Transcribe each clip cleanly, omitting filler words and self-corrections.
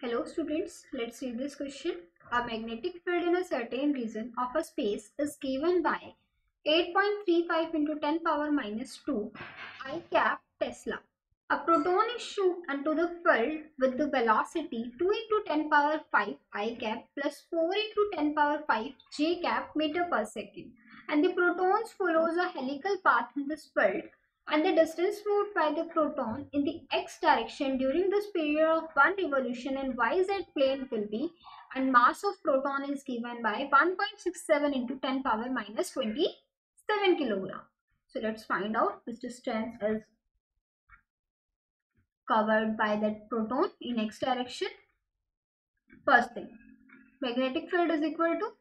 Hello students, let's read this question. A magnetic field in a certain region of a space is given by 8.35 into 10 power minus 2 I cap Tesla. A proton is shot into the field with the velocity 2 into 10 power 5 I cap plus 4 into 10 power 5 J cap meter per second, and the protons follows a helical path in this field, and the distance moved by the proton in the x direction during this period of one revolution in yz plane will be, and mass of proton is given by 1.67 into 10 power minus 27 kilogram. So let's find out which distance is covered by that proton in x direction. First thing, magnetic field is equal to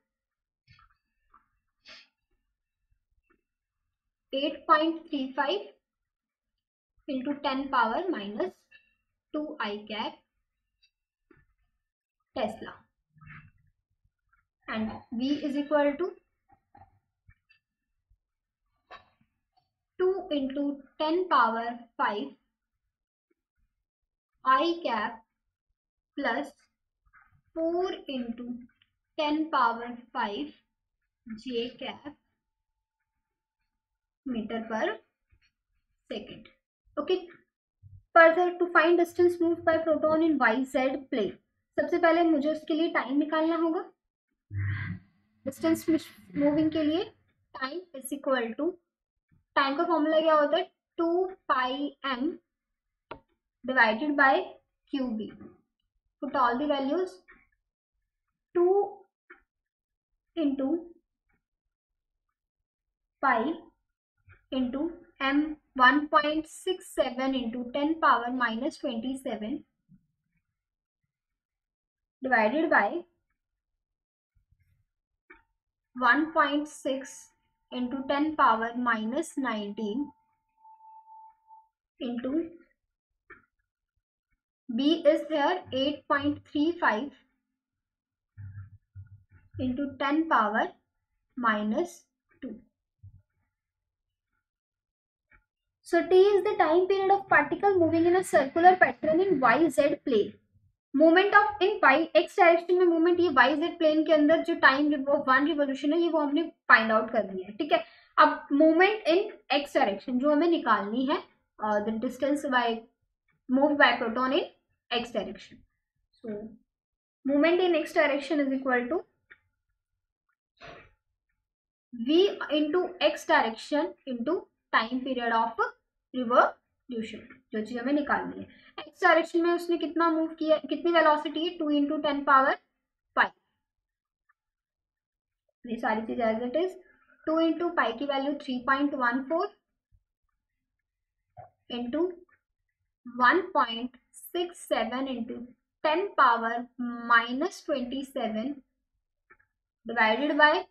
8.35 into 10 power minus 2 I cap Tesla, and V is equal to 2 into 10 power 5 I cap plus 4 into 10 power 5 J cap meter per second. Okay, further to find distance moved by proton in yz plane, सबसे पहले मुझे उसके लिए time निकालना होगा. Distance moving के लिए time is equal to, time का फॉर्मूला क्या होता है, 2 pi m divided by qb. Put all the values. 2 into pi into m 1.67 into 10 power minus 27 divided by 1.6 into 10 power minus 19 into B is here 8.35 into 10 power minus 2. So T is the time period of particle moving in a circular pattern in YZ plane. Movement of in y x direction में movement, ये YZ plane के अंदर जो time one revolution है ये वो हमने find out करनी है. ठीक है, अब मूवमेंट इन x डायरेक्शन जो हमें निकालनी है, the distance by move by proton in x direction. So movement in x direction is equal to v into x direction into time period of revolution, जो चीज हमें निकालनी है. एक्स डायरेक्शन में उसने कितना मूव किया, कितनी वेलोसिटी है, 2 इंटू 10 पावर 5. ये सारी चीज as it is. 2 into pi की value 3.14 into 1.67 into 10 power minus 27 divided by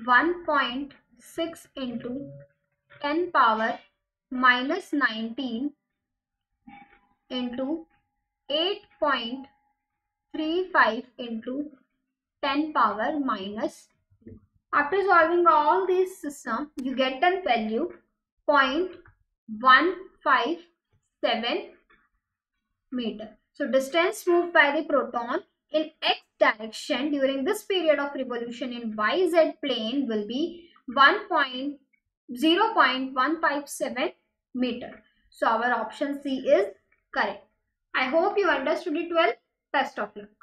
1.6 into 10 power minus 19 into 8.35 into 10 power minus 2. After solving all these systems, you get a value 0.157 meter. So distance moved by the proton in x direction during this period of revolution in yz plane will be 0.157 meter. So our option C is correct. I hope you understood it well. Best of luck.